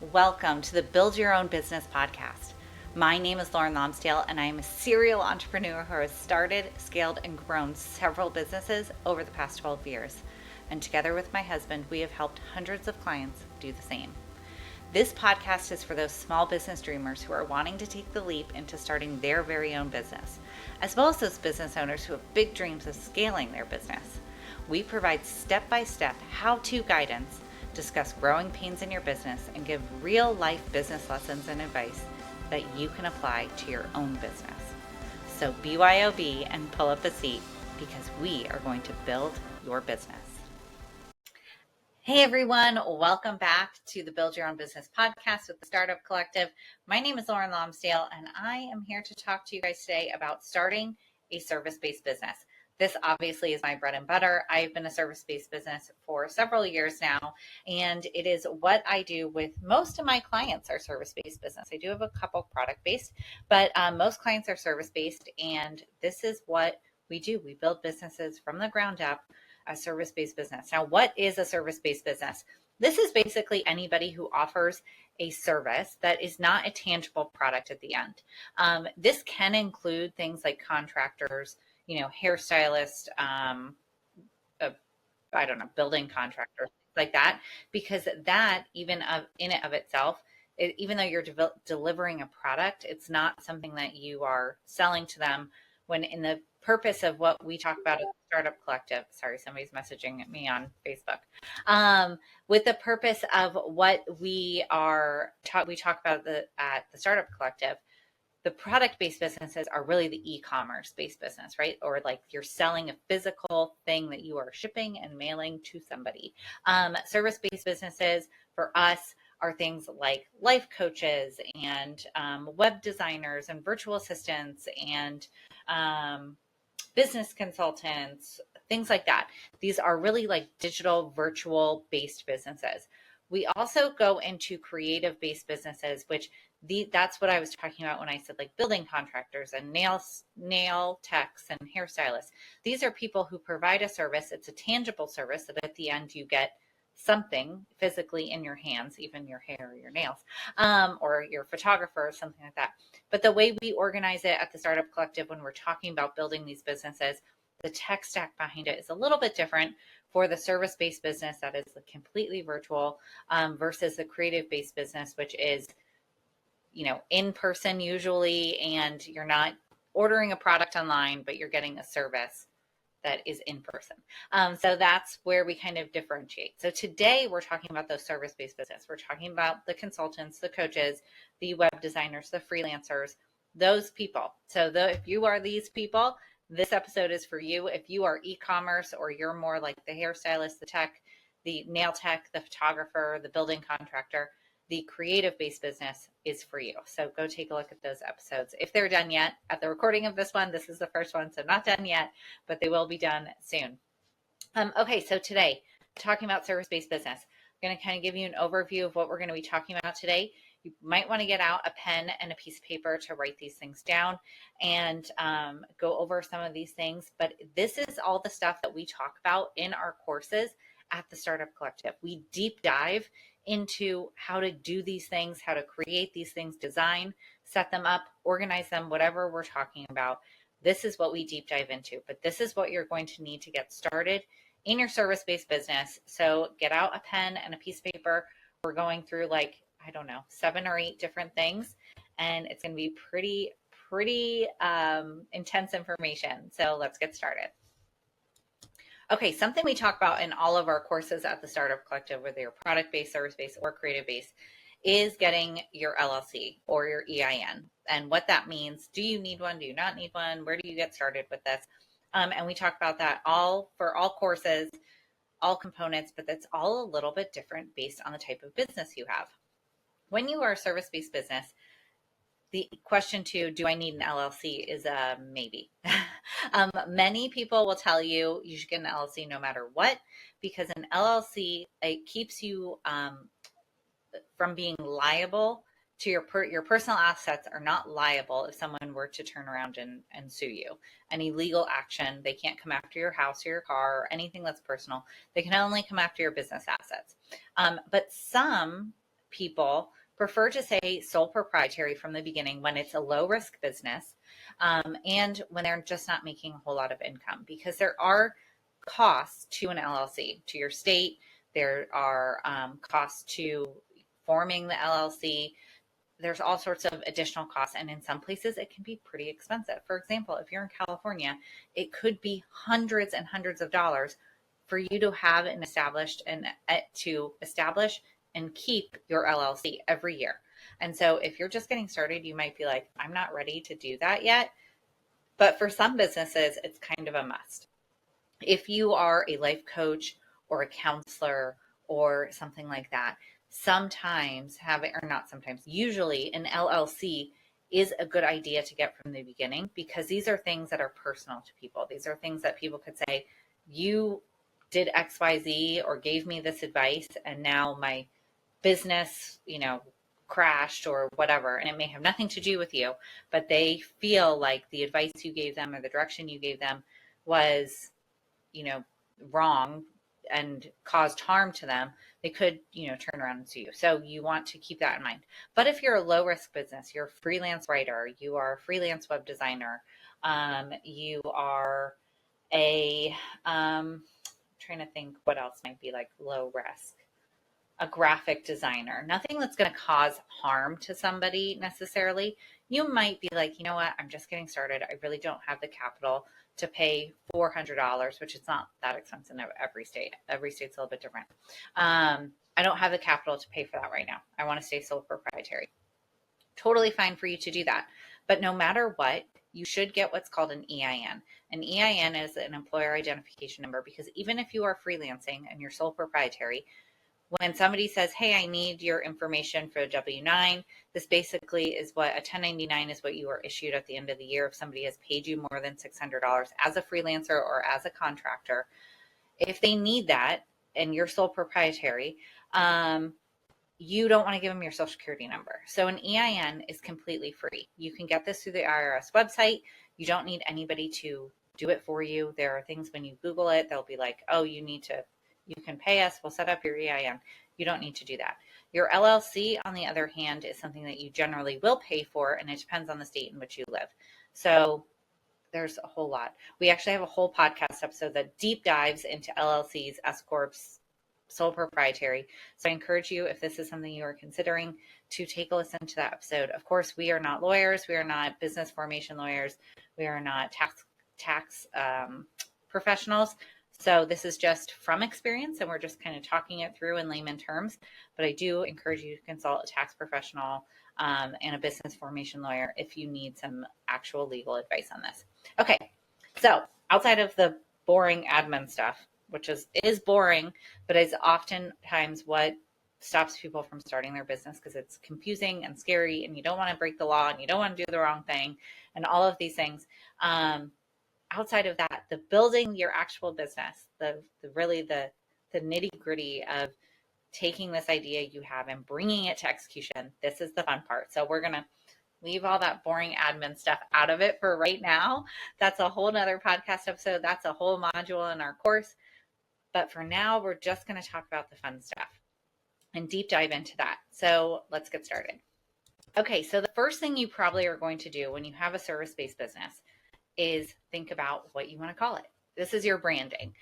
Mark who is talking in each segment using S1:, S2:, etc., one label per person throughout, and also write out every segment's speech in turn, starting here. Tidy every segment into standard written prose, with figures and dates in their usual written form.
S1: Welcome to the Build Your Own Business podcast. My name is Lauren Lomsdale, and I am a serial entrepreneur who has started, scaled, and grown several businesses over the past 12 years. And together with my husband, we have helped hundreds of clients do the same. This podcast is for those small business dreamers who are wanting to take the leap into starting their very own business, as well as those business owners who have big dreams of scaling their business. We provide step-by-step how-to guidance, discuss growing pains in your business, and give real-life business lessons and advice that you can apply to your own business. So BYOB and pull up a seat because we are going to build your business. Hey everyone, welcome back to the Build Your Own Business podcast with the Startup Collective. My name is Lauren Lomsdale, and I am here to talk to you guys today about starting a service-based business. This obviously is my bread and butter. I've been a service-based business for several years now, and it is what I do with most of my clients are service-based business. I do have a couple product-based, but most clients are service-based, and this is what we do. We build businesses from the ground up, a service-based business. Now, what is a service-based business? This is basically anybody who offers a service that is not a tangible product at the end. This can include things like contractors, hairstylists, building contractors, like that, because that even in and of itself, even though you're delivering a product, it's not something that you are selling to them. When in the purpose of what we talk about at the Startup Collective, sorry, somebody's messaging me on Facebook. With the purpose of what we talk about at the Startup Collective, the product-based businesses are really the e-commerce-based business, right? Or like you're selling a physical thing that you are shipping and mailing to somebody. Service-based businesses for us are things like life coaches and web designers and virtual assistants and business consultants, things like that. These are really like digital, virtual-based businesses. We also go into creative-based businesses, which that's what I was talking about when I said like building contractors and nail techs and hairstylists. These are people who provide a service. It's a tangible service that at the end you get something physically in your hands, even your hair or your nails, or your photographer or something like that. But the way we organize it at the Startup Collective when we're talking about building these businesses, the tech stack behind it is a little bit different for the service-based business that is completely virtual versus the creative-based business, which is in person usually, and you're not ordering a product online, but you're getting a service that is in person. So that's where we kind of differentiate. So today we're talking about those service-based business. We're talking about the consultants, the coaches, the web designers, the freelancers, those people. So if you are these people, this episode is for you. If you are e-commerce or you're more like the hairstylist, the tech, the nail tech, the photographer, the building contractor, the creative-based business is for you. So go take a look at those episodes. If they're done yet, at the recording of this one, this is the first one, so not done yet, but they will be done soon. Okay, so today, talking about service-based business, I'm going to kind of give you an overview of what we're going to be talking about today. You might want to get out a pen and a piece of paper to write these things down and go over some of these things. But this is all the stuff that we talk about in our courses at the Startup Collective. We deep dive into how to do these things, how to create these things, design, set them up, organize them, whatever we're talking about. This is what we deep dive into, but this is what you're going to need to get started in your service-based business. So get out a pen and a piece of paper. We're going through 7 or 8 different things, and it's going to be pretty intense information. So let's get started. Okay, something we talk about in all of our courses at the Startup Collective, whether you're product-based, service-based, or creative-based, is getting your LLC or your EIN. And what that means, do you need one? Do you not need one? Where do you get started with this? And we talk about that for all courses, all components, but that's all a little bit different based on the type of business you have. When you are a service-based business, the question to do I need an LLC is a maybe. Many people will tell you you should get an LLC no matter what, because an LLC, it keeps you from being liable to your personal assets are not liable if someone were to turn around and sue you. Any legal action, they can't come after your house or your car or anything that's personal. They can only come after your business assets. But some people prefer to say sole proprietary from the beginning when it's a low risk business, and when they're just not making a whole lot of income, because there are costs to an LLC, to your state. There are costs to forming the LLC. There's all sorts of additional costs, and in some places it can be pretty expensive. For example, if you're in California, it could be hundreds and hundreds of dollars for you to have an established and to establish and keep your LLC every year. And so if you're just getting started, you might be like, I'm not ready to do that yet. But for some businesses, it's kind of a must. If you are a life coach or a counselor or something like that, sometimes having, or not sometimes, usually an LLC is a good idea to get from the beginning, because these are things that are personal to people. These are things that people could say, you did XYZ or gave me this advice, and now my business, crashed or whatever. And it may have nothing to do with you, but they feel like the advice you gave them or the direction you gave them was, wrong and caused harm to them. They could, turn around and sue you. So you want to keep that in mind. But if you're a low risk business, you're a freelance writer, you are a freelance web designer, you are trying to think what else might be like low risk, a graphic designer, nothing that's going to cause harm to somebody necessarily. You might be like, you know what, I'm just getting started. I really don't have the capital to pay $400, which is not that expensive in every state. Every state's a little bit different. I don't have the capital to pay for that right now. I want to stay sole proprietary. Totally fine for you to do that. But no matter what, you should get what's called an EIN. An EIN is an employer identification number, because even if you are freelancing and you're sole proprietary, when somebody says, hey, I need your information for a W-9, this basically is what a 1099 is, what you are issued at the end of the year if somebody has paid you more than $600 as a freelancer or as a contractor. If they need that and you're sole proprietary, you don't want to give them your social security number. So an EIN is completely free. You can get this through the IRS website. You don't need anybody to do it for you. There are things when you Google it, they'll be like, oh, you can pay us, we'll set up your EIN. You don't need to do that. Your LLC, on the other hand, is something that you generally will pay for, and it depends on the state in which you live. So there's a whole lot. We actually have a whole podcast episode that deep dives into LLCs, S Corps, sole proprietary. So I encourage you, if this is something you are considering, to take a listen to that episode. Of course, we are not lawyers. We are not business formation lawyers. We are not tax professionals. So this is just from experience, and we're just kind of talking it through in layman terms. But I do encourage you to consult a tax professional and a business formation lawyer if you need some actual legal advice on this. Okay, so outside of the boring admin stuff, which is boring, but is oftentimes what stops people from starting their business, because it's confusing and scary, and you don't want to break the law, and you don't want to do the wrong thing, and all of these things. Outside of that, the building your actual business, the nitty gritty of taking this idea you have and bringing it to execution, this is the fun part. So we're going to leave all that boring admin stuff out of it for right now. That's a whole nother podcast episode. That's a whole module in our course. But for now, we're just going to talk about the fun stuff and deep dive into that. So let's get started. Okay, so the first thing you probably are going to do when you have a service-based business is think about what you want to call it. This is your branding.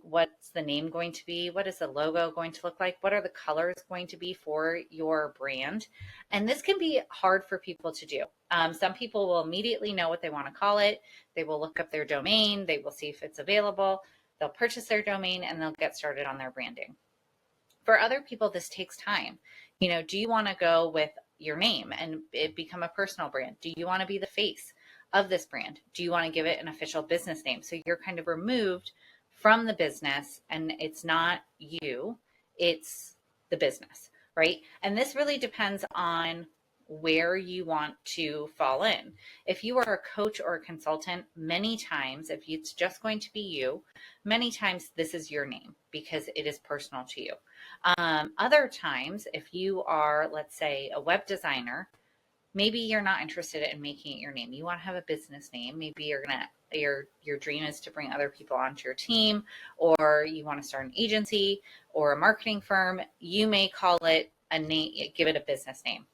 S1: What's the name going to be? What is the logo going to look like? What are the colors going to be for your brand? And this can be hard for people to do. Some people will immediately know what they want to call it. They will look up their domain. They will see if it's available. They'll purchase their domain and they'll get started on their branding. For other people, this takes time. Do you want to go with your name and it become a personal brand? Do you want to be the face of this brand? Do you want to give it an official business name? So you're kind of removed from the business, and it's not you, it's the business, right? And this really depends on where you want to fall in. If you are a coach or a consultant, many times, if it's just going to be you, many times this is your name because it is personal to you. Other times, if you are, let's say, a web designer, maybe you're not interested in making it your name. You want to have a business name. Maybe your dream is to bring other people onto your team, or you want to start an agency or a marketing firm. You may call it a name, give it a business name.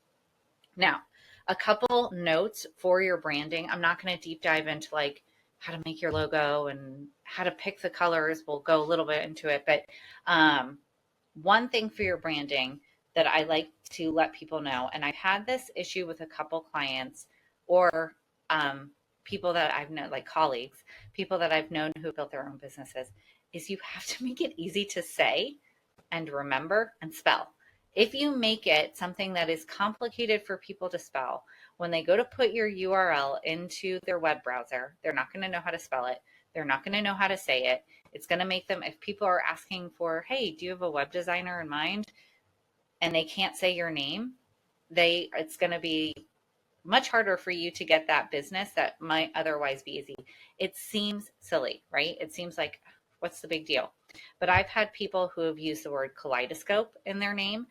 S1: Now, a couple notes for your branding. I'm not going to deep dive into like how to make your logo and how to pick the colors. We'll go a little bit into it, but one thing for your branding that I like to let people know, and I've had this issue with a couple clients or people that I've known, like colleagues, people that I've known who built their own businesses, is you have to make it easy to say and remember and spell. If you make it something that is complicated for people to spell, when they go to put your URL into their web browser, they're not going to know how to spell it. They're not going to know how to say it. It's going to make them, if people are asking for, hey, do you have a web designer in mind? And they can't say your name, it's going to be much harder for you to get that business that might otherwise be easy. It seems silly, right? It seems like, what's the big deal? But I've had people who have used the word kaleidoscope in their name,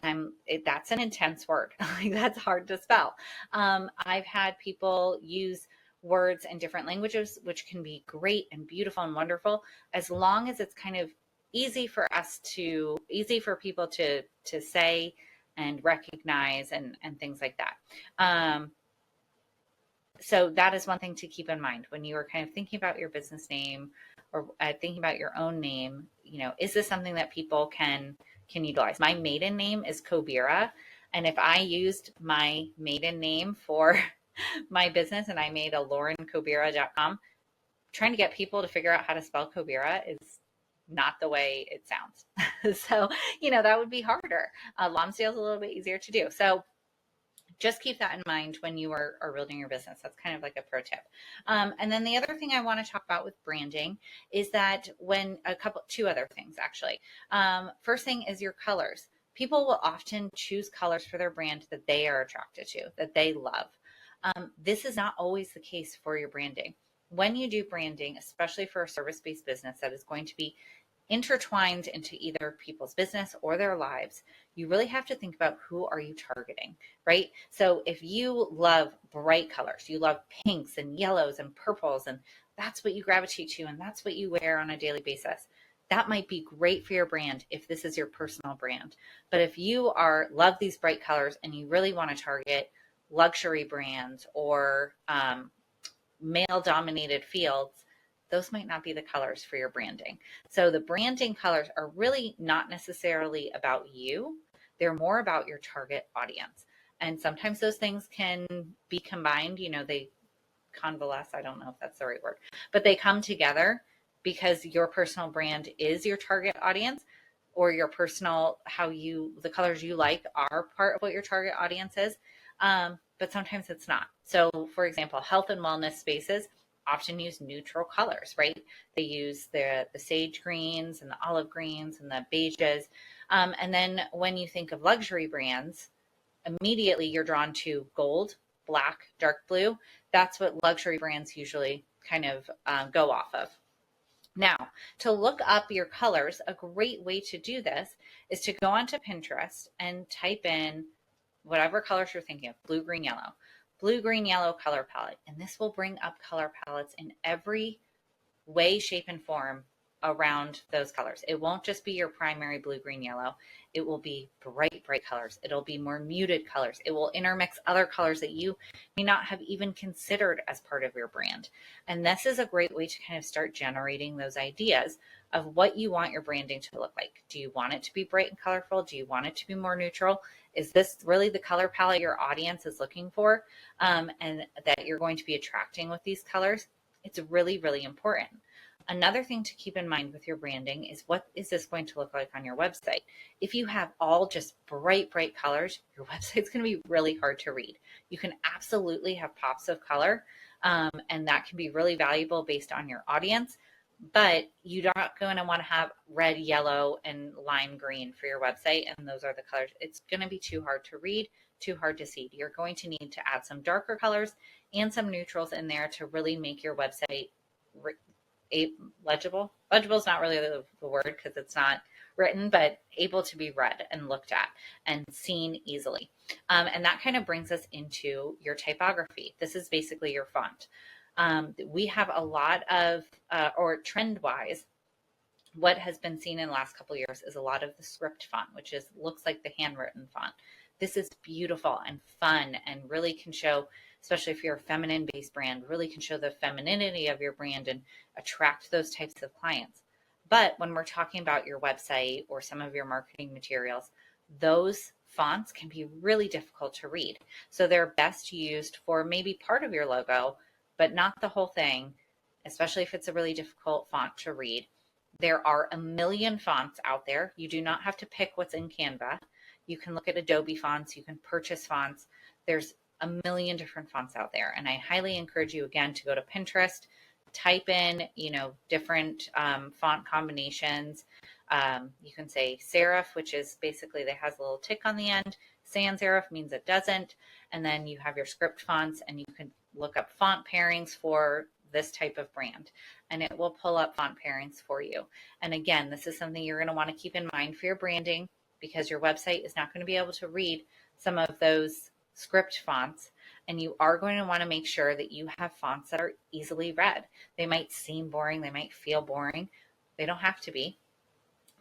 S1: and that's an intense word. Like, that's hard to spell. I've had people use words in different languages, which can be great and beautiful and wonderful, as long as it's kind of easy for people to say and recognize and things like that. So that is one thing to keep in mind when you are kind of thinking about your business name or thinking about your own name. Is this something that people can utilize? My maiden name is Kobira, and if I used my maiden name for my business and I made a laurenkobira.com, trying to get people to figure out how to spell Kobira is not the way it sounds. So, that would be harder. Lonsdale is a little bit easier to do. So just keep that in mind when you are building your business. That's kind of like a pro tip. And then the other thing I want to talk about with branding is that two other things actually. First thing is your colors. People will often choose colors for their brand that they are attracted to, that they love. This is not always the case for your branding. When you do branding, especially for a service-based business that is going to be intertwined into either people's business or their lives, you really have to think about who are you targeting, right? So if you love bright colors, you love pinks and yellows and purples, and that's what you gravitate to, and that's what you wear on a daily basis, that might be great for your brand if this is your personal brand. But if you love these bright colors and you really want to target luxury brands or male dominated fields, those might not be the colors for your branding. So the branding colors are really not necessarily about you. They're more about your target audience. And sometimes those things can be combined, they convalesce. I don't know if that's the right word, but they come together because your personal brand is your target audience, or your personal, the colors you like are part of what your target audience is. But sometimes it's not. So for example, health and wellness spaces often use neutral colors, right? They use the sage greens and the olive greens and the beiges. And then when you think of luxury brands, immediately you're drawn to gold, black, dark blue. That's what luxury brands usually kind of go off of. Now, to look up your colors, a great way to do this is to go onto Pinterest and type in whatever colors you're thinking of, blue, green, yellow color palette. And this will bring up color palettes in every way, shape, and form around those colors. It won't just be your primary blue, green, yellow. It will be bright colors. It'll be more muted colors. It will intermix other colors that you may not have even considered as part of your brand. And this is a great way to kind of start generating those ideas of what you want your branding to look like. Do you want it to be bright and colorful? Do you want it to be more neutral? Is this really the color palette your audience is looking for, and that you're going to be attracting with these colors? It's really, really important. Another thing to keep in mind with your branding is, what is this going to look like on your website? If you have all just bright colors, your website's going to be really hard to read. You can absolutely have pops of color, and that can be really valuable based on your audience, but you're not going to want to have red, yellow, and lime green for your website, and those are the colors. It's going to be too hard to read, too hard to see. You're going to need to add some darker colors and some neutrals in there to really make your website legible. Legible is not really the word because it's not written, but able to be read and looked at and seen easily. And that kind of brings us into your typography. This is basically your font. We have a lot of, or trend wise, what has been seen in the last couple of years is a lot of the script font, which looks like the handwritten font. This is beautiful and fun and really can show, especially if you're a feminine based brand, really can show the femininity of your brand and attract those types of clients. But when we're talking about your website or some of your marketing materials, those fonts can be really difficult to read. So they're best used for maybe part of your logo, but not the whole thing, especially if it's a really difficult font to read. There are a million fonts out there. You do not have to pick what's in Canva. You can look at Adobe fonts, you can purchase fonts. There's a million different fonts out there. And I highly encourage you, again, to go to Pinterest, type in, different font combinations. You can say serif, which is basically that has a little tick on the end. Sans serif means it doesn't. And then you have your script fonts, and you can look up font pairings for this type of brand, and it will pull up font pairings for you. And again, this is something you're going to want to keep in mind for your branding, because your website is not going to be able to read some of those script fonts, and you are going to want to make sure that you have fonts that are easily read. They might seem boring, they might feel boring, they don't have to be,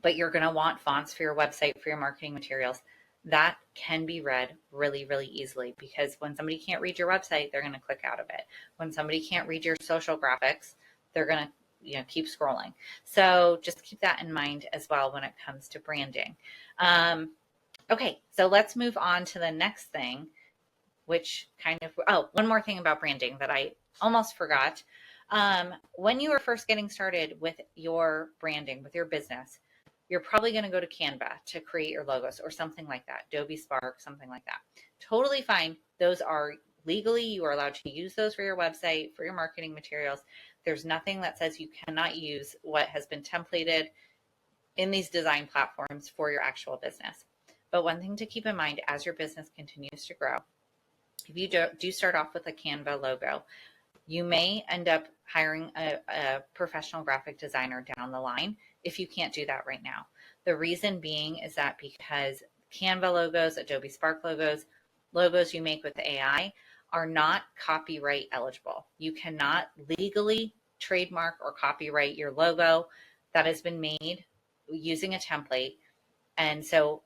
S1: but you're going to want fonts for your website, for your marketing materials that can be read really, really easily, because when somebody can't read your website, they're going to click out of it. When somebody can't read your social graphics, they're going to keep scrolling. So just keep that in mind as well when it comes to branding. Okay, so let's move on to the next thing, which one more thing about branding that I almost forgot. When you are first getting started with your branding, with your business, you're probably going to go to Canva to create your logos or something like that, Adobe Spark, something like that. Totally fine. Those are legally, you are allowed to use those for your website, for your marketing materials. There's nothing that says you cannot use what has been templated in these design platforms for your actual business. But one thing to keep in mind as your business continues to grow, if you do start off with a Canva logo, you may end up hiring a professional graphic designer down the line if you can't do that right now. The reason being is that because Canva logos, Adobe Spark logos you make with AI are not copyright eligible. You cannot legally trademark or copyright your logo that has been made using a template. And so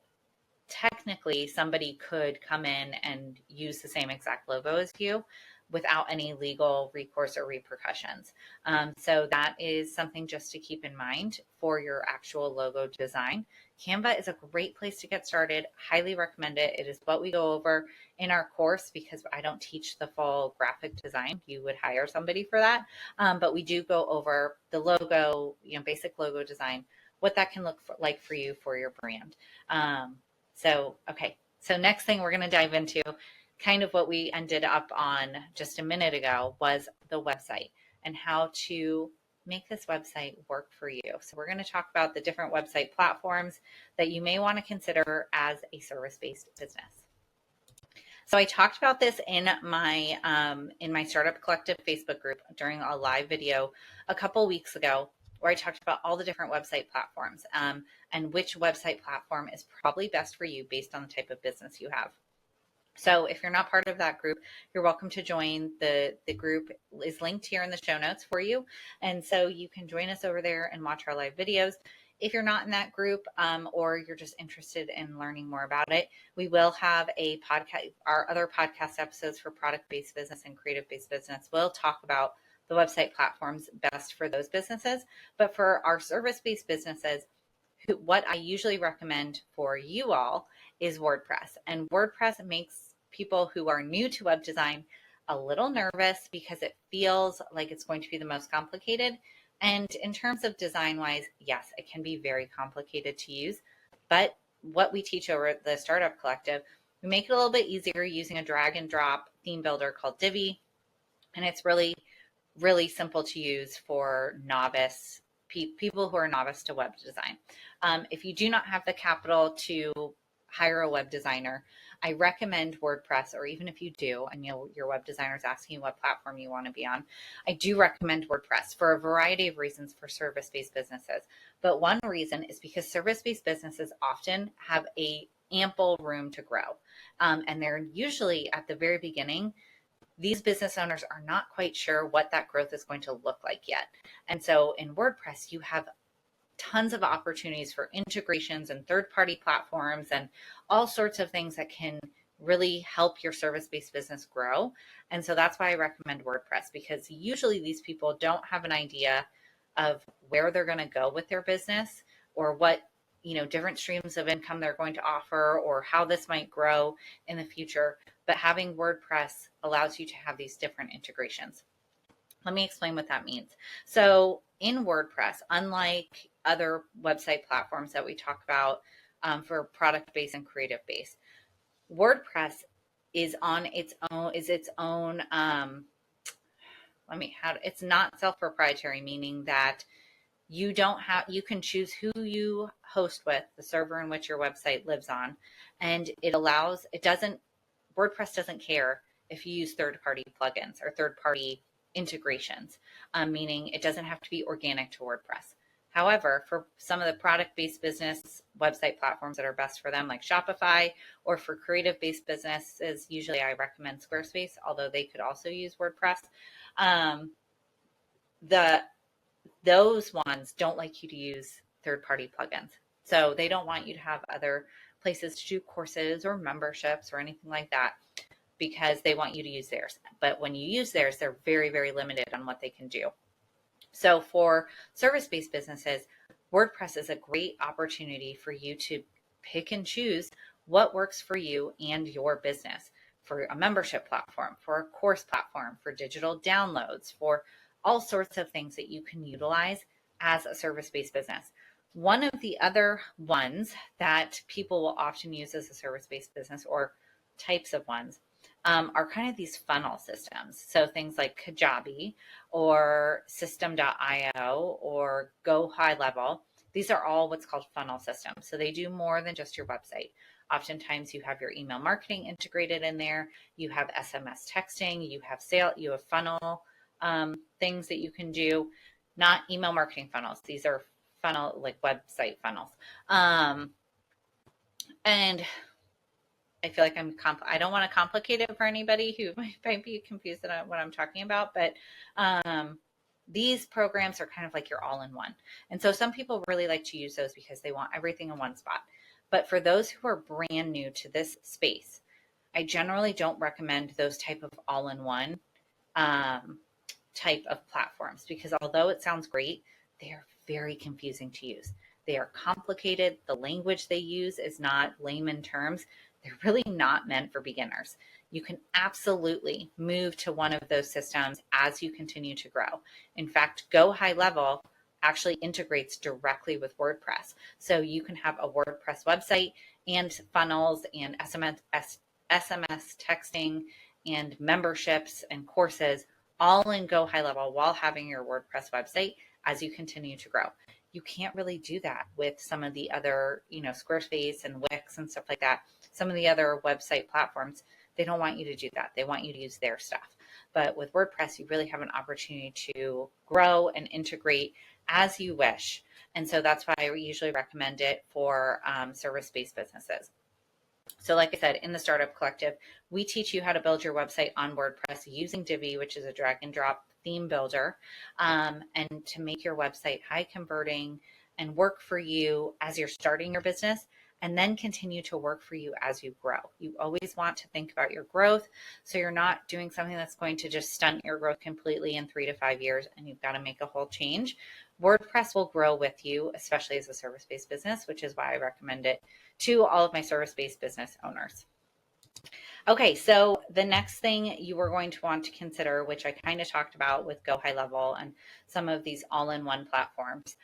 S1: technically somebody could come in and use the same exact logo as you without any legal recourse or repercussions. So that is something just to keep in mind for your actual logo design. Canva is a great place to get started. Highly recommend it. It is what we go over in our course, because I don't teach the full graphic design. You would hire somebody for that. But we do go over the logo, basic logo design, what that can look like for you, for your brand. Okay. So next thing we're going to dive into, kind of what we ended up on just a minute ago, was the website and how to make this website work for you. So we're going to talk about the different website platforms that you may want to consider as a service-based business. So I talked about this in my Startup Collective Facebook group during a live video a couple weeks ago, where I talked about all the different website platforms and which website platform is probably best for you based on the type of business you have. So if you're not part of that group, you're welcome to join. The group is linked here in the show notes for you. And so you can join us over there and watch our live videos. If you're not in that group or you're just interested in learning more about it, we will have a podcast. Our other podcast episodes for product-based business and creative-based business will talk about the website platforms best for those businesses. But for our service-based businesses, what I usually recommend for you all is WordPress. And WordPress makes people who are new to web design a little nervous because it feels like it's going to be the most complicated. And in terms of design-wise, yes, it can be very complicated to use. But what we teach over at the Startup Collective, we make it a little bit easier using a drag and drop theme builder called Divi. And it's really, really simple to use for novice people who are novice to web design. If you do not have the capital to hire a web designer, I recommend WordPress, or even if you do, and your web designer is asking you what platform you want to be on, I do recommend WordPress for a variety of reasons for service-based businesses. But one reason is because service-based businesses often have a ample room to grow. And they're usually at the very beginning, these business owners are not quite sure what that growth is going to look like yet. And so in WordPress, you have tons of opportunities for integrations and third-party platforms and all sorts of things that can really help your service-based business grow. And so that's why I recommend WordPress, because usually these people don't have an idea of where they're going to go with their business, or what, different streams of income they're going to offer, or how this might grow in the future. But having WordPress allows you to have these different integrations. Let me explain what that means. So in WordPress, unlike other website platforms that we talk about for product-based and creative-based, WordPress is on its own, it's not self-proprietary, meaning that you can choose who you host with, the server in which your website lives on. And WordPress doesn't care if you use third-party plugins or third-party integrations, meaning it doesn't have to be organic to WordPress. However, for some of the product-based business website platforms that are best for them, like Shopify, or for creative-based businesses, usually I recommend Squarespace, although they could also use WordPress. Those ones don't like you to use third-party plugins. So they don't want you to have other places to do courses or memberships or anything like that, because they want you to use theirs. But when you use theirs, they're very, very limited on what they can do. So for service-based businesses, WordPress is a great opportunity for you to pick and choose what works for you and your business, for a membership platform, for a course platform, for digital downloads, for all sorts of things that you can utilize as a service-based business. One of the other ones that people will often use as a service-based business, or types of ones, are kind of these funnel systems. So things like Kajabi or System.io or Go High Level. These are all what's called funnel systems. So they do more than just your website. Oftentimes you have your email marketing integrated in there. You have SMS texting. You have you have funnel things that you can do. Not email marketing funnels. These are like website funnels. And I feel like I don't want to complicate it for anybody who might be confused about what I'm talking about, but these programs are kind of like your all-in-one. And so some people really like to use those because they want everything in one spot. But for those who are brand new to this space, I generally don't recommend those type of all-in-one type of platforms, because although it sounds great, they are very confusing to use. They are complicated. The language they use is not layman terms. They're really not meant for beginners. You can absolutely move to one of those systems as you continue to grow. In fact, Go High Level actually integrates directly with WordPress. So you can have a WordPress website and funnels and SMS texting and memberships and courses all in Go High Level while having your WordPress website as you continue to grow. You can't really do that with some of the other, Squarespace and Wix and stuff like that. Some of the other website platforms, they don't want you to do that. They want you to use their stuff. But with WordPress, you really have an opportunity to grow and integrate as you wish. And so that's why I usually recommend it for service-based businesses. So like I said, in the Startup Collective, we teach you how to build your website on WordPress using Divi, which is a drag and drop theme builder, and to make your website high converting and work for you as you're starting your business, and then continue to work for you as you grow. You always want to think about your growth, so you're not doing something that's going to just stunt your growth completely in 3 to 5 years and you've got to make a whole change. WordPress will grow with you, especially as a service-based business, which is why I recommend it to all of my service-based business owners. Okay, so the next thing you are going to want to consider, which I kind of talked about with Go High Level and some of these all-in-one platforms,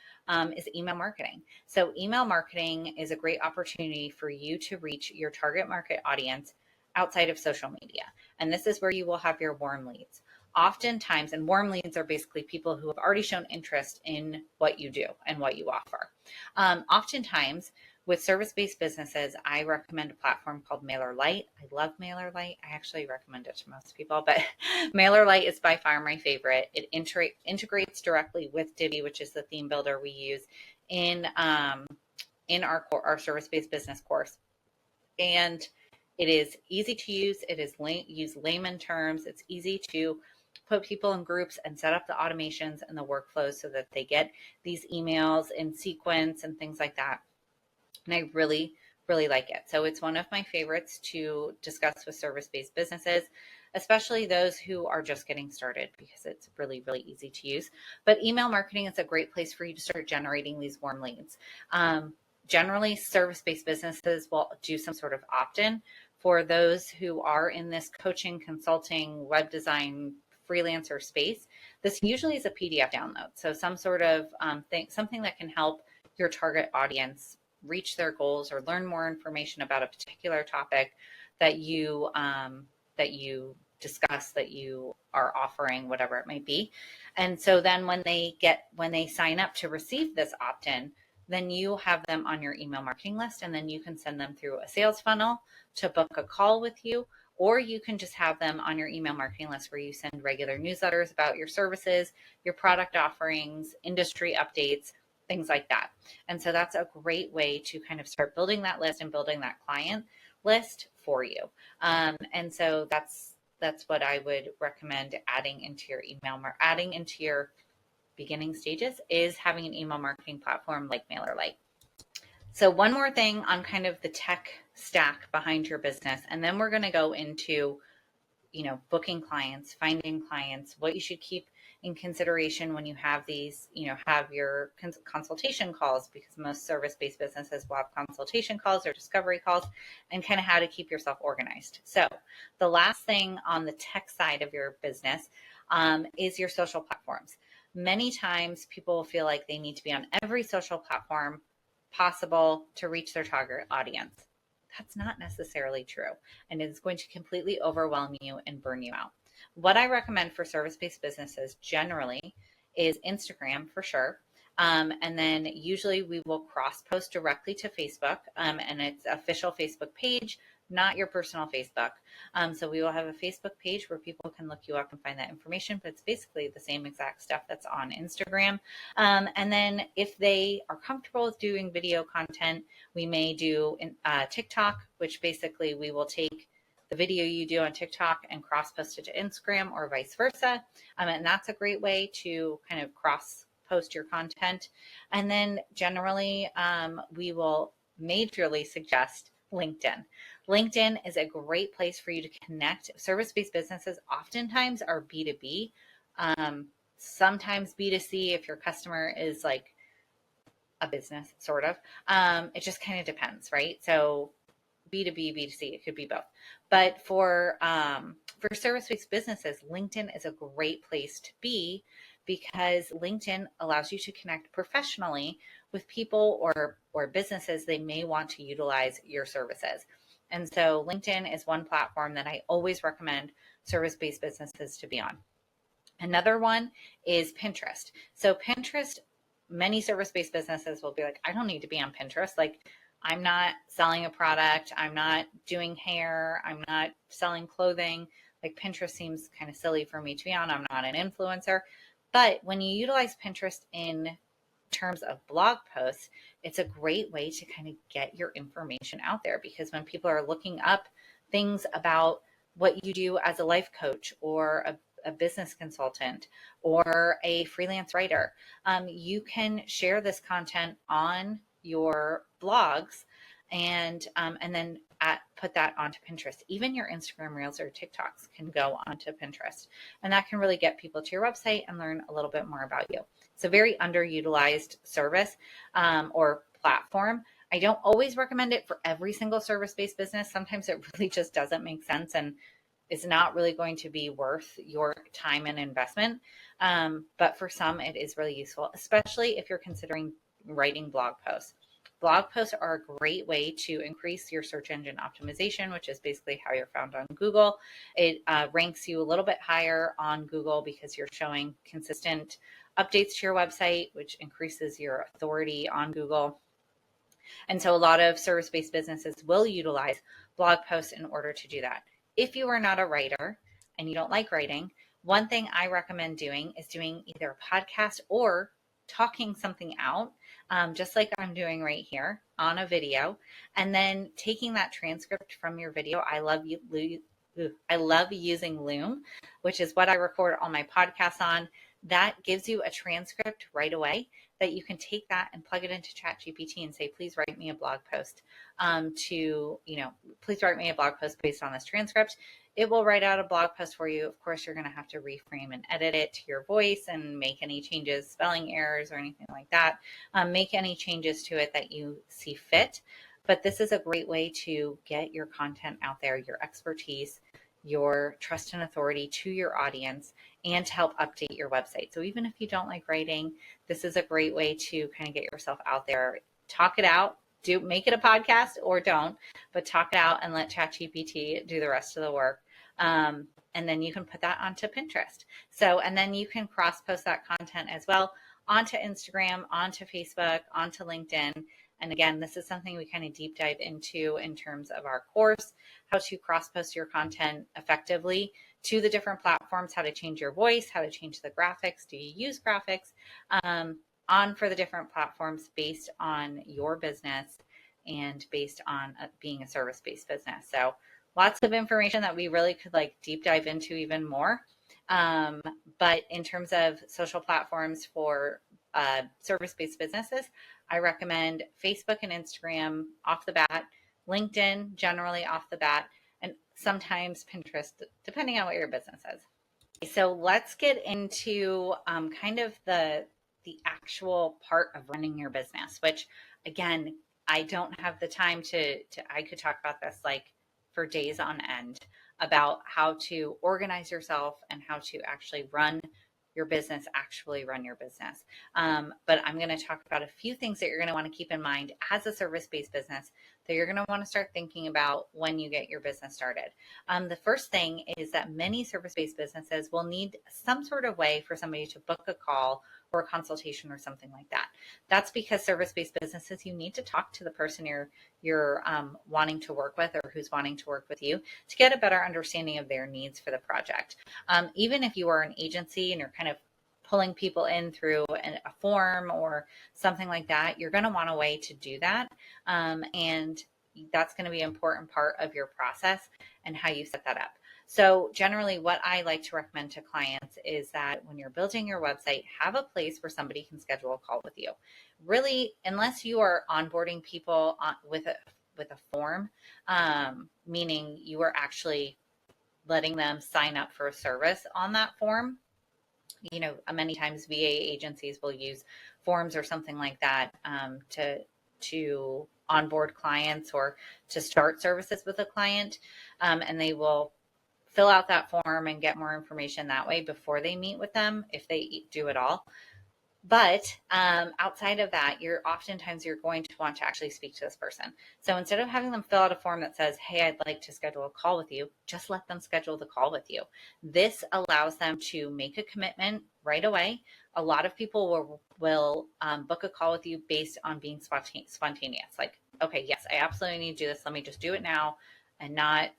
S1: is email marketing. So email marketing is a great opportunity for you to reach your target market audience outside of social media. And this is where you will have your warm leads. Oftentimes, and warm leads are basically people who have already shown interest in what you do and what you offer. Oftentimes, with service-based businesses, I recommend a platform called MailerLite. I love MailerLite. I actually recommend it to most people, but MailerLite is by far my favorite. It integrates directly with Divi, which is the theme builder we use in our service-based business course. And it is easy to use. It is use layman terms. It's easy to put people in groups and set up the automations and the workflows so that they get these emails in sequence and things like that. And I really, really like it. So it's one of my favorites to discuss with service-based businesses, especially those who are just getting started, because it's really, really easy to use. But email marketing is a great place for you to start generating these warm leads. Generally, service-based businesses will do some sort of opt-in. For those who are in this coaching, consulting, web design, freelancer space, this usually is a PDF download. So some sort of something that can help your target audience reach their goals or learn more information about a particular topic that you discuss, that you are offering, whatever it might be. And so then when they sign up to receive this opt-in, then you have them on your email marketing list, and then you can send them through a sales funnel to book a call with you, or you can just have them on your email marketing list where you send regular newsletters about your services, your product offerings, industry updates, things like that. And so that's a great way to kind of start building that list and building that client list for you. And so that's what I would recommend adding into your email, adding into your beginning stages, is having an email marketing platform like MailerLite. So one more thing on kind of the tech stack behind your business, and then we're going to go into, booking clients, finding clients, what you should keep in consideration when you have these, have your consultation calls, because most service-based businesses will have consultation calls or discovery calls, and kind of how to keep yourself organized. So the last thing on the tech side of your business is your social platforms. Many times people feel like they need to be on every social platform possible to reach their target audience. That's not necessarily true, and it's going to completely overwhelm you and burn you out. What I recommend for service-based businesses generally is Instagram for sure. And then usually we will cross-post directly to Facebook, and it's official Facebook page, not your personal Facebook. So we will have a Facebook page where people can look you up and find that information, but it's basically the same exact stuff that's on Instagram. And then if they are comfortable with doing video content, we may do TikTok, which basically we will take the video you do on TikTok and cross-post it to Instagram or vice versa. And that's a great way to kind of cross-post your content. And then generally, we will majorly suggest LinkedIn. LinkedIn is a great place for you to connect. Service-based businesses oftentimes are B2B, sometimes B2C if your customer is like a business, sort of. It just kind of depends, right? So B2B, B2C, it could be both. But for service-based businesses, LinkedIn is a great place to be, because LinkedIn allows you to connect professionally with people or businesses they may want to utilize your services. And so LinkedIn is one platform that I always recommend service-based businesses to be on. Another one is Pinterest. So Pinterest, many service-based businesses will be like, I don't need to be on Pinterest. Like, I'm not selling a product. I'm not doing hair. I'm not selling clothing. Like, Pinterest seems kind of silly for me to be on. I'm not an influencer. But when you utilize Pinterest in terms of blog posts, it's a great way to kind of get your information out there, because when people are looking up things about what you do as a life coach or a business consultant or a freelance writer, you can share this content on your blogs and then put that onto Pinterest. Even your Instagram Reels or TikToks can go onto Pinterest, and that can really get people to your website and learn a little bit more about you. It's a very underutilized service or platform. I don't always recommend it for every single service-based business. Sometimes it really just doesn't make sense and is not really going to be worth your time and investment. But for some, it is really useful, especially if you're considering writing blog posts. Blog posts are a great way to increase your search engine optimization, which is basically how you're found on Google. It ranks you a little bit higher on Google because you're showing consistent updates to your website, which increases your authority on Google. And so a lot of service-based businesses will utilize blog posts in order to do that. If you are not a writer and you don't like writing, one thing I recommend doing is doing either a podcast or talking something out, just like I'm doing right here on a video, and then taking that transcript from your video. I love I love using Loom, which is what I record all my podcasts on. That gives you a transcript right away that you can take that and plug it into ChatGPT and say, please write me a blog post please write me a blog post based on this transcript. It will write out a blog post for you. Of course, you're going to have to reframe and edit it to your voice and make any changes, spelling errors or anything like that. Make any changes to it that you see fit. But this is a great way to get your content out there, your expertise, your trust and authority to your audience, and to help update your website. So even if you don't like writing, this is a great way to kind of get yourself out there, talk it out, make it a podcast or don't, but talk it out and let ChatGPT do the rest of the work. And then you can put that onto Pinterest. And then you can cross post that content as well onto Instagram, onto Facebook, onto LinkedIn. And again, this is something we kind of deep dive into in terms of our course, how to cross post your content effectively to the different platforms, how to change your voice, how to change the graphics. Do you use graphics on for the different platforms based on your business and based on being a service-based business? So lots of information that we really could deep dive into even more. But in terms of social platforms for service-based businesses, I recommend Facebook and Instagram off the bat, LinkedIn generally off the bat, and sometimes Pinterest, depending on what your business is. So let's get into kind of the actual part of running your business, which again, I don't have the time to I could talk about this for days on end about how to organize yourself and how to actually run your business, But I'm going to talk about a few things that you're going to want to keep in mind as a service-based business that you're going to want to start thinking about when you get your business started. The first thing is that many service-based businesses will need some sort of way for somebody to book a call or a consultation or something like that. That's because service-based businesses, you need to talk to the person you're wanting to work with or who's wanting to work with you to get a better understanding of their needs for the project. Even if you are an agency and you're kind of pulling people in through a form or something like that, you're going to want a way to do that. And that's going to be an important part of your process and how you set that up. So generally what I like to recommend to clients is that when you're building your website, have a place where somebody can schedule a call with you. Really, unless you are onboarding people with a form, meaning you are actually letting them sign up for a service on that form. Many times VA agencies will use forms or something like that to onboard clients or to start services with a client. And they will fill out that form and get more information that way before they meet with them, if they do at all. But outside of that, you're going to want to actually speak to this person. So instead of having them fill out a form that says, hey, I'd like to schedule a call with you, just let them schedule the call with you. This allows them to make a commitment right away. A lot of people will book a call with you based on being spontaneous. Okay, yes, I absolutely need to do this. Let me just do it now and not,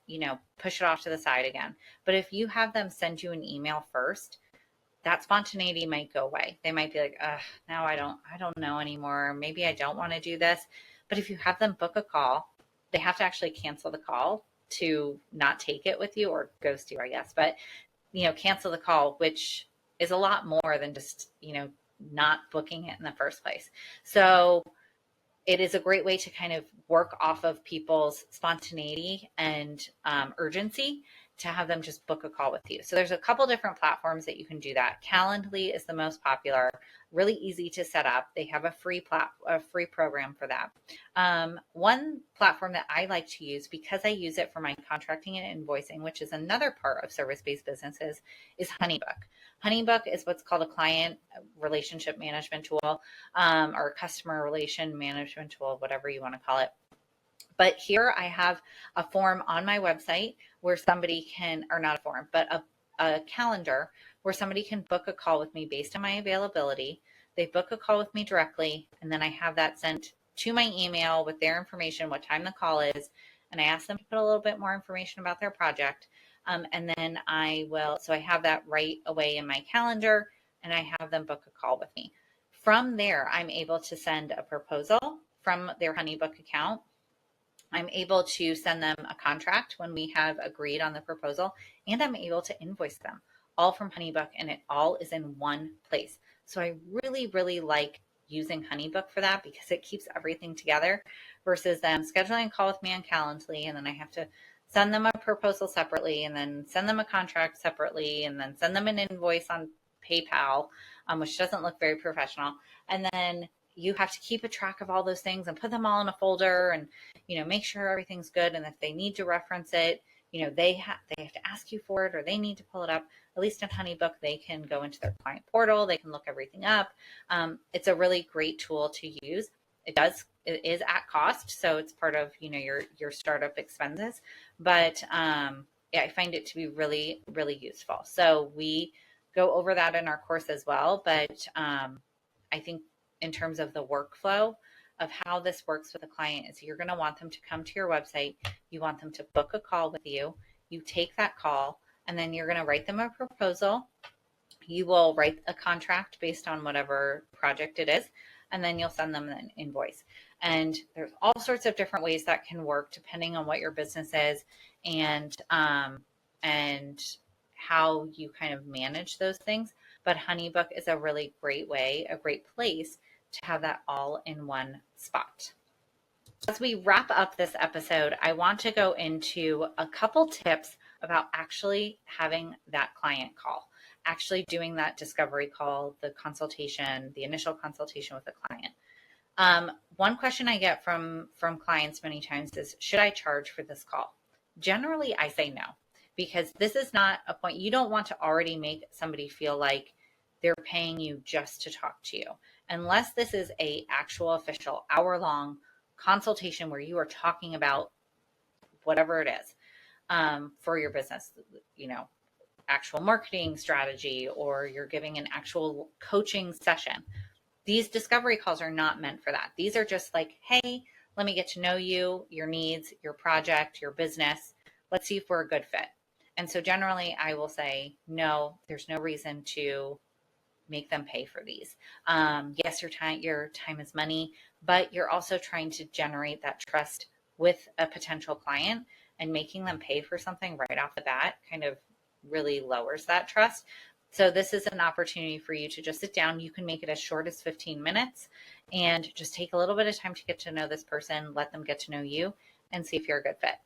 S1: push it off to the side again. But if you have them send you an email first, that spontaneity might go away. They might be like, now I don't know anymore. Maybe I don't want to do this. But if you have them book a call, they have to actually cancel the call to not take it with you, or ghost you, I guess. But, cancel the call, which is a lot more than just, not booking it in the first place. So it is a great way to kind of work off of people's spontaneity and urgency to have them just book a call with you. So there's a couple different platforms that you can do that. Calendly is the most popular, really easy to set up. They have a free program for that. One platform that I like to use, because I use it for my contracting and invoicing, which is another part of service-based businesses, is HoneyBook. HoneyBook is what's called a client relationship management tool, or customer relation management tool, whatever you want to call it. But here I have a form on my website where somebody can, or not a form, but a calendar where somebody can book a call with me based on my availability. They book a call with me directly, and then I have that sent to my email with their information, what time the call is, and I ask them to put a little bit more information about their project. And then I have that right away in my calendar, and I have them book a call with me. From there, I'm able to send a proposal from their HoneyBook account I'm able to send them a contract when we have agreed on the proposal, and I'm able to invoice them all from HoneyBook, and it all is in one place. So I really, really like using HoneyBook for that because it keeps everything together versus them scheduling a call with me on Calendly, and then I have to send them a proposal separately, and then send them a contract separately, and then send them an invoice on PayPal, which doesn't look very professional. And then you have to keep a track of all those things and put them all in a folder and make sure everything's good. And if they need to reference it, they have to ask you for it, or they need to pull it up. At least in HoneyBook, they can go into their client portal. They can look everything up. It's a really great tool to use. It is at cost, so it's part of your startup expenses. But yeah, I find it to be really, really useful. So we go over that in our course as well. But I think in terms of the workflow of how this works with a client is you're going to want them to come to your website. You want them to book a call with you. You take that call, and then you're going to write them a proposal. You will write a contract based on whatever project it is, and then you'll send them an invoice. And there's all sorts of different ways that can work depending on what your business is and how you kind of manage those things. But HoneyBook is a really great way, a great place to have that all in one spot. As we wrap up this episode, I want to go into a couple tips about actually having that client call, actually doing that discovery call, the consultation, the initial consultation with the client. One question I get from clients many times is, should I charge for this call? Generally, I say no, because this is not a point. You don't want to already make somebody feel like they're paying you just to talk to you, unless this is a actual official hour-long consultation where you are talking about whatever it is for your business, actual marketing strategy, or you're giving an actual coaching session. These discovery calls are not meant for that. These are just like, hey, let me get to know you, your needs, your project, your business. Let's see if we're a good fit. And so generally I will say, no, there's no reason to make them pay for these. Yes, your time is money, but you're also trying to generate that trust with a potential client, and making them pay for something right off the bat kind of really lowers that trust. So this is an opportunity for you to just sit down. You can make it as short as 15 minutes and just take a little bit of time to get to know this person, let them get to know you, and see if you're a good fit.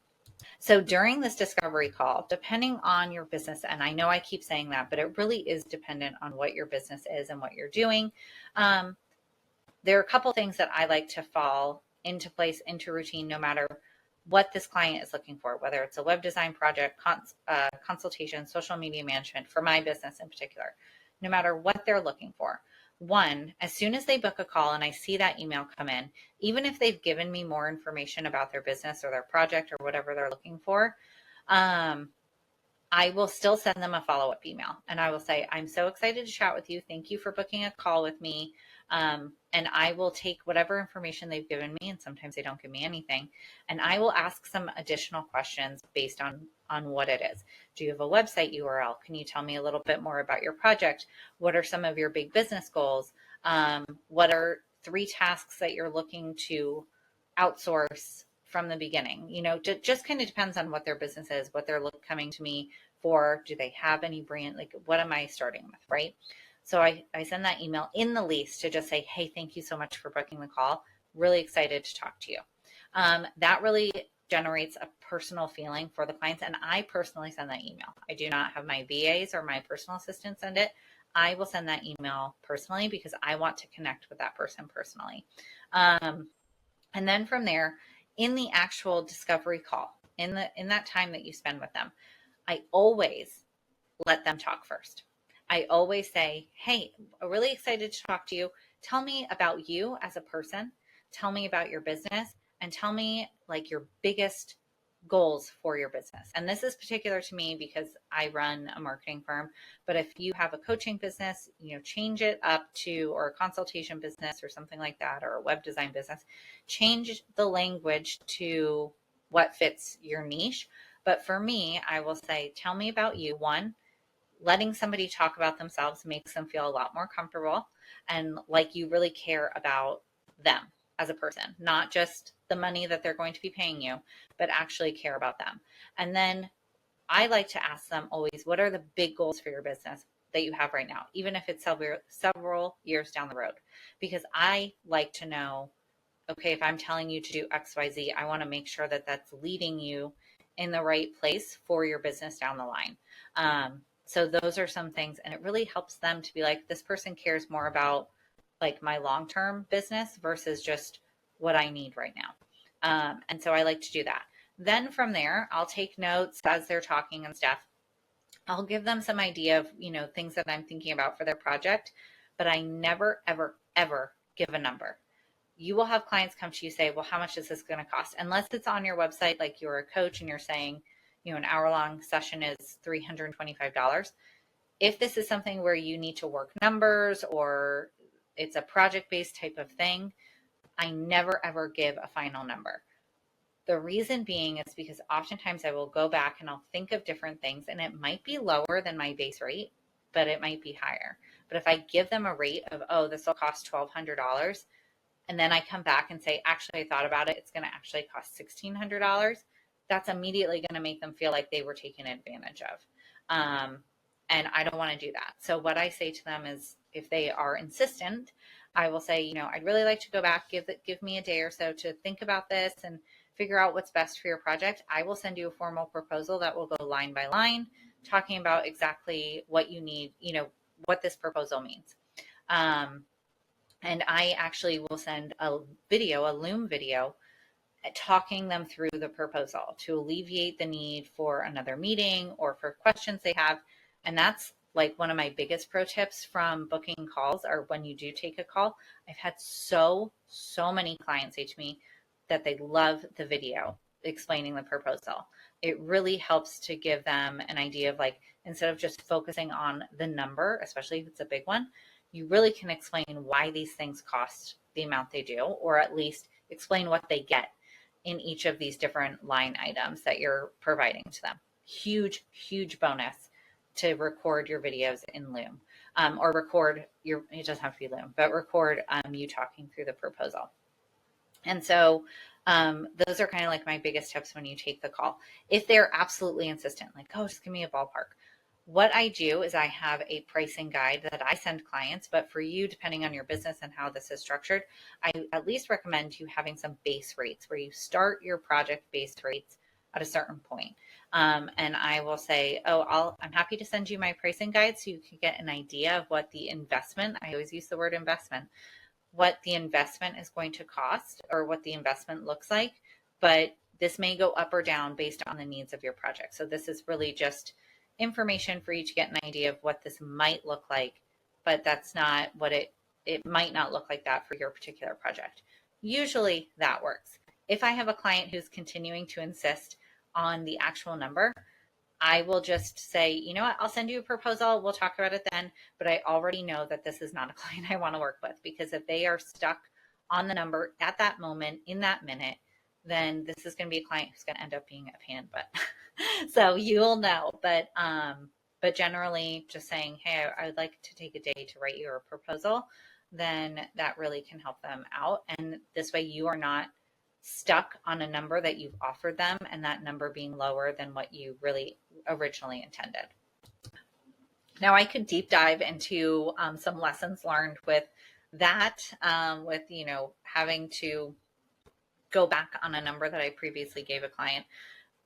S1: So during this discovery call, depending on your business, and I know I keep saying that, but it really is dependent on what your business is and what you're doing. There are a couple things that I like to fall into place, into routine, no matter what this client is looking for, whether it's a web design project, consultation, social media management, for my business in particular, no matter what they're looking for. One, as soon as they book a call and I see that email come in, even if they've given me more information about their business or their project or whatever they're looking for, I will still send them a follow-up email, and I will say, I'm so excited to chat with you. Thank you for booking a call with me. And I will take whatever information they've given me, and sometimes they don't give me anything, and I will ask some additional questions based on what it is. Do you have a website URL? Can you tell me a little bit more about your project? What are some of your big business goals? What are 3 tasks that you're looking to outsource from the beginning? Just kind of depends on what their business is, what they're coming to me for. Do they have any brand? Like, what am I starting with, right? So I send that email in the least to just say, hey, thank you so much for booking the call. Really excited to talk to you. That really generates a personal feeling for the clients. And I personally send that email. I do not have my VAs or my personal assistants send it. I will send that email personally because I want to connect with that person personally. And then from there, in the actual discovery call, in that time that you spend with them, I always let them talk first. I always say, hey, I'm really excited to talk to you. Tell me about you as a person. Tell me about your business, and tell me like your biggest goals for your business. And this is particular to me because I run a marketing firm. But if you have a coaching business, change it up to, or a consultation business or something like that, or a web design business, change the language to what fits your niche. But for me, I will say, tell me about you. One, letting somebody talk about themselves makes them feel a lot more comfortable and like you really care about them. as a person, not just the money that they're going to be paying you, but actually care about them. And then I like to ask them always, what are the big goals for your business that you have right now, even if it's several years down the road? Because I like to know, okay, if I'm telling you to do XYZ, I want to make sure that that's leading you in the right place for your business down the line. So those are some things, and it really helps them to be like, this person cares more about like my long-term business versus just what I need right now. And so I like to do that. Then from there, I'll take notes as they're talking and stuff. I'll give them some idea of, things that I'm thinking about for their project, but I never, ever, ever give a number. You will have clients come to you say, well, how much is this going to cost? Unless it's on your website, like you're a coach and you're saying, an hour-long session is $325. If this is something where you need to work numbers or it's a project-based type of thing, I never, ever give a final number. The reason being is because oftentimes I will go back and I'll think of different things, and it might be lower than my base rate, but it might be higher. But if I give them a rate of, oh, this will cost $1,200, and then I come back and say, actually, I thought about it, it's going to actually cost $1,600, that's immediately going to make them feel like they were taken advantage of. And I don't want to do that. So what I say to them is, if they are insistent, I will say, I'd really like to go back, give me a day or so to think about this and figure out what's best for your project. I will send you a formal proposal that will go line by line, talking about exactly what you need, what this proposal means. And I actually will send a Loom video, talking them through the proposal to alleviate the need for another meeting or for questions they have. And that's like one of my biggest pro tips from booking calls, or when you do take a call. I've had so many clients say to me that they love the video explaining the proposal. It really helps to give them an idea of, like, instead of just focusing on the number, especially if it's a big one, you really can explain why these things cost the amount they do, or at least explain what they get in each of these different line items that you're providing to them. Huge, huge bonus to record your videos in Loom, or record it doesn't have to be Loom, but record you talking through the proposal. And so those are kind of like my biggest tips when you take the call. If they're absolutely insistent, like, oh, just give me a ballpark. What I do is I have a pricing guide that I send clients, but for you, depending on your business and how this is structured, I at least recommend you having some base rates where you start your project base rates at a certain point. And I will say, oh, I'm happy to send you my pricing guide so you can get an idea of what the investment, I always use the word investment, what the investment is going to cost or what the investment looks like. But this may go up or down based on the needs of your project. So this is really just information for you to get an idea of what this might look like, but that's not what it might not look like that for your particular project. Usually that works. If I have a client who's continuing to insist on the actual number, I will just say, you know what, I'll send you a proposal. We'll talk about it then. But I already know that this is not a client I want to work with, because if they are stuck on the number at that moment, in that minute, then this is going to be a client who's going to end up being a pain in the butt. So you'll know. But generally just saying, hey, I would like to take a day to write you a proposal, then that really can help them out. And this way you are not stuck on a number that you've offered them, and that number being lower than what you really originally intended. Now, I could deep dive into some lessons learned with that, with, having to go back on a number that I previously gave a client.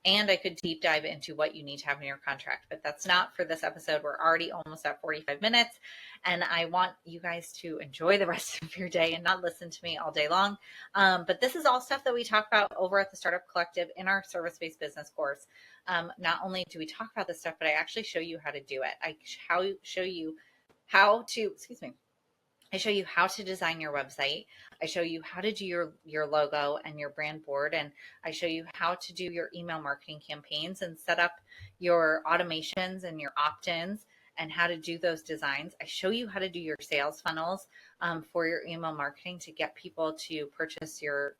S1: And I could deep dive into what you need to have in your contract, but that's not for this episode. We're already almost at 45 minutes, and I want you guys to enjoy the rest of your day and not listen to me all day long. But this is all stuff that we talk about over at the Startup Collective in our service-based business course. Not only do we talk about this stuff, but I actually show you how to do it. I show you how to design your website. I show you how to do your logo and your brand board. And I show you how to do your email marketing campaigns and set up your automations and your opt-ins and how to do those designs. I show you how to do your sales funnels for your email marketing to get people to purchase or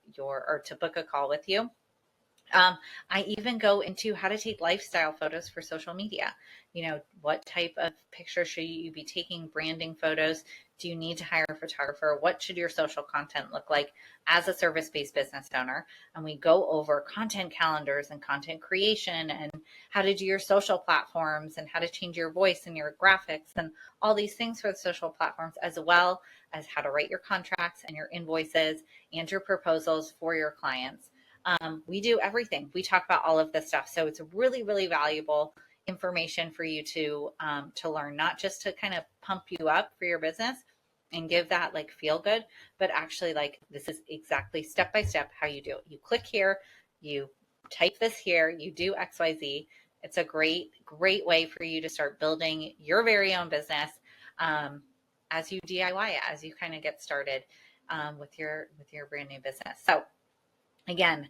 S1: to book a call with you. I even go into how to take lifestyle photos for social media. What type of picture should you be taking, branding photos? Do you need to hire a photographer? What should your social content look like as a service-based business owner? And we go over content calendars and content creation and how to do your social platforms and how to change your voice and your graphics and all these things for the social platforms, as well as how to write your contracts and your invoices and your proposals for your clients. We do everything. We talk about all of this stuff. So it's really, really valuable information for you to learn, not just to kind of pump you up for your business and give that like feel good, but actually like this is exactly step by step how you do it. You click here, you type this here, you do XYZ. It's a great way for you to start building your very own business as you DIY it, as you kind of get started with your brand new business. So again,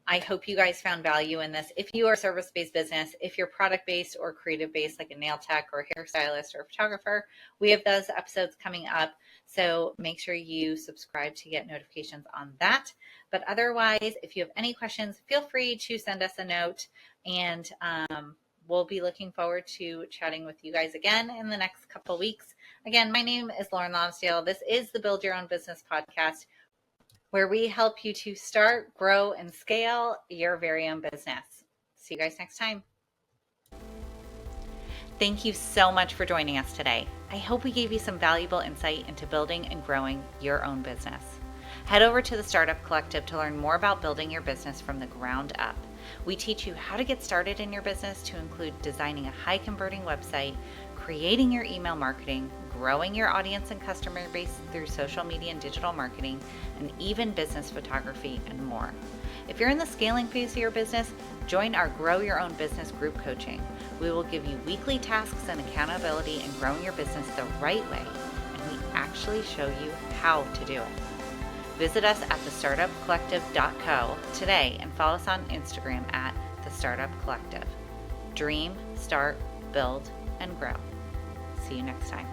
S1: I hope you guys found value in this. If you are a service-based business, if you're product-based or creative-based, like a nail tech or a hairstylist or a photographer, we have those episodes coming up. So make sure you subscribe to get notifications on that. But otherwise, if you have any questions, feel free to send us a note, and we'll be looking forward to chatting with you guys again in the next couple weeks. Again, my name is Lauren Lonsdale. This is the Build Your Own Business podcast, where we help you to start, grow, and scale your very own business. See you guys next time. Thank you so much for joining us today. I hope we gave you some valuable insight into building and growing your own business. Head over to the Startup Collective to learn more about building your business from the ground up. We teach you how to get started in your business, to include designing a high-converting website, creating your email marketing, growing your audience and customer base through social media and digital marketing, and even business photography and more. If you're in the scaling phase of your business, join our Grow Your Own Business group coaching. We will give you weekly tasks and accountability in growing your business the right way, and we actually show you how to do it. Visit us at thestartupcollective.co today and follow us on Instagram at The Startup Collective. Dream, start, build, and grow. See you next time.